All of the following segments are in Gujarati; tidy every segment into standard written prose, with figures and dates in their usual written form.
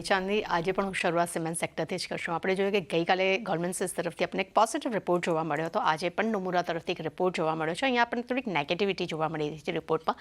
ચાંદની આજે પણ હું શરૂઆત સિમેન્ટ સેક્ટરથી જ કરશું. આપણે જોયું કે ગઈકાલે ગવર્મેન્ટ તરફથી આપણને એક પોઝિટિવ રિપોર્ટ જોવા મળ્યો હતો. આજે પણ નોમુરા તરફથી એક રિપોર્ટ જોવા મળ્યો છે. અહીંયા આપણને થોડીક નેગેટિવિટી જોવા મળી રહી છે રિપોર્ટમાં.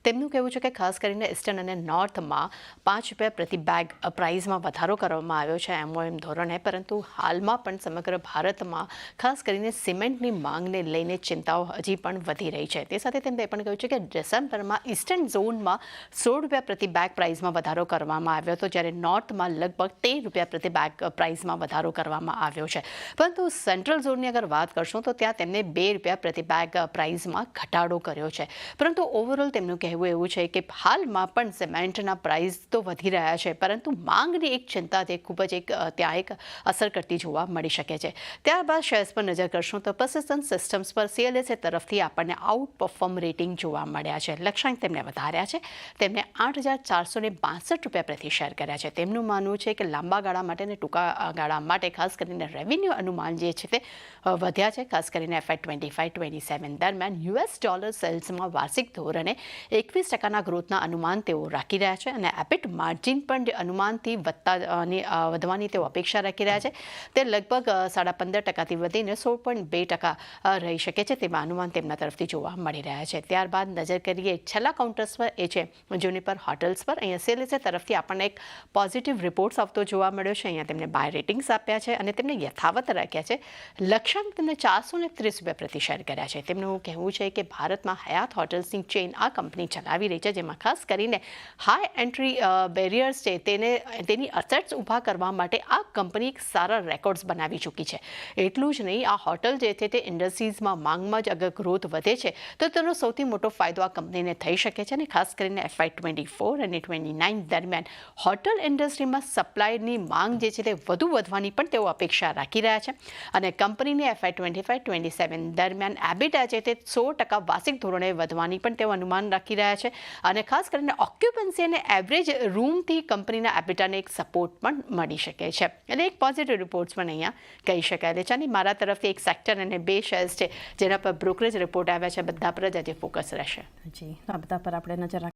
તેમનું કહેવું છે કે ખાસ કરીને ઇસ્ટર્ન અને નોર્થમાં ₹5 પ્રતિ બેગ પ્રાઇઝમાં વધારો કરવામાં આવ્યો છે MOM ધોરણે, પરંતુ હાલમાં પણ સમગ્ર ભારતમાં ખાસ કરીને સિમેન્ટની માંગને લઈને ચિંતાઓ હજી પણ વધી રહી છે. તે સાથે તેમણે એ પણ કહ્યું છે કે ડિસેમ્બરમાં ઇસ્ટર્ન ઝોનમાં ₹16 પ્રતિ બેગ પ્રાઇઝમાં વધારો કરવામાં આવ્યો હતો, જ્યારે નોર્થમાં લગભગ ₹13 પ્રતિ બેગ પ્રાઇઝમાં વધારો કરવામાં આવ્યો છે. પરંતુ સેન્ટ્રલ ઝોનની અગર વાત કરશું તો ત્યાં તેમને ₹2 પ્રતિ બેગ પ્રાઇઝમાં ઘટાડો કર્યો છે. પરંતુ ઓવરઓલ તેમનું કહેવું એવું છે કે હાલમાં પણ સિમેન્ટના પ્રાઇઝ તો વધી રહ્યા છે, પરંતુ માંગની એક ચિંતા તે ખૂબ જ ત્યાં એક અસર કરતી જોવા મળી શકે છે. ત્યારબાદ શેર્સ પર નજર કરશું તો પર્સિસ્ટન્ટ સિસ્ટમ્સ પર CLSA તરફથી આપણને આઉટ પરફોર્મ રેટિંગ જોવા મળ્યા છે. લક્ષ્યાંક તેમને વધાર્યા છે. તેમને ₹8,462 પ્રતિ શેર કર્યા છે. તેમનું માનવું છે કે લાંબા ગાળા માટે અને ટૂંકા ગાળા માટે ખાસ કરીને રેવન્યુ અનુમાન જે છે તે વધ્યા છે. ખાસ કરીને FY25-27 દરમિયાન US$ સેલ્સમાં વાર્ષિક ધોરણે 21%ના ગ્રોથના અનુમાન તેઓ રાખી રહ્યા છે, અને એબિટ માર્જિન પણ જે અનુમાનથી વધવાની તેઓ અપેક્ષા રાખી રહ્યા છે તે લગભગ 15.5%થી વધીને 16.2% રહી શકે છે તેવા અનુમાન તેમના તરફથી જોવા મળી રહ્યા છે. ત્યારબાદ નજર કરીએ છેલ્લા કાઉન્ટર્સ પર, એ છે જુનિપર હોટલ્સ પર. અહીંયા CLSA તરફથી આપણને એક પોઝિટિવ રિપોર્ટ્સ આવતો જોવા મળ્યો છે. અહીંયા તેમને બાય રેટિંગ્સ આપ્યા છે અને તેમને યથાવત રાખ્યા છે. લક્ષ્યાંક તેમને ₹430 પ્રતિ શેર કર્યા છે. તેમનું કહેવું છે કે ભારતમાં હયાત હોટલ્સની ચેઇન આ કંપની ચલાવી રહી છે, જેમાં ખાસ કરીને હાઈ એન્ટ્રી બેરિયર્સ છે તેની અસેટ્સ ઊભા કરવા માટે આ કંપની સારા રેકોર્ડ્સ બનાવી ચૂકી છે. એટલું જ નહીં, આ હોટલ જે છે તે ઇન્ડસ્ટ્રીઝમાં માંગમાં જ અગર ગ્રોથ વધે છે તો તેનો સૌથી મોટો ફાયદો આ કંપનીને થઈ શકે છે. અને ખાસ કરીને FY24 અને 29 દરમિયાન હોટલ ઇન્ડસ્ટ્રીમાં સપ્લાયની માંગ જે છે તે વધુ વધવાની પણ તેઓ અપેક્ષા રાખી રહ્યા છે. અને કંપનીને FY25-27 દરમિયાન એબિટા છે તે 100% વાર્ષિક ધોરણે વધવાની પણ તેઓ અનુમાન રાખી રહ્યા છે. અને ખાસ કરીને ઓક્યુપન્સી અને એવરેજ રૂમથી કંપનીના એબિટાને એક સપોર્ટ પણ મળી શકે છે. એટલે એક પોઝિટિવ રિપોર્ટ્સ પણ અહીંયા કહી શકાય છે. અને મારા તરફથી એક સેક્ટર અને 2 શેર્સ છે જેના પર બ્રોકરેજ રિપોર્ટ આવ્યા છે, બધા પર જ આજે ફોકસ રહેશે. જી, આ બધા પર આપણે નજર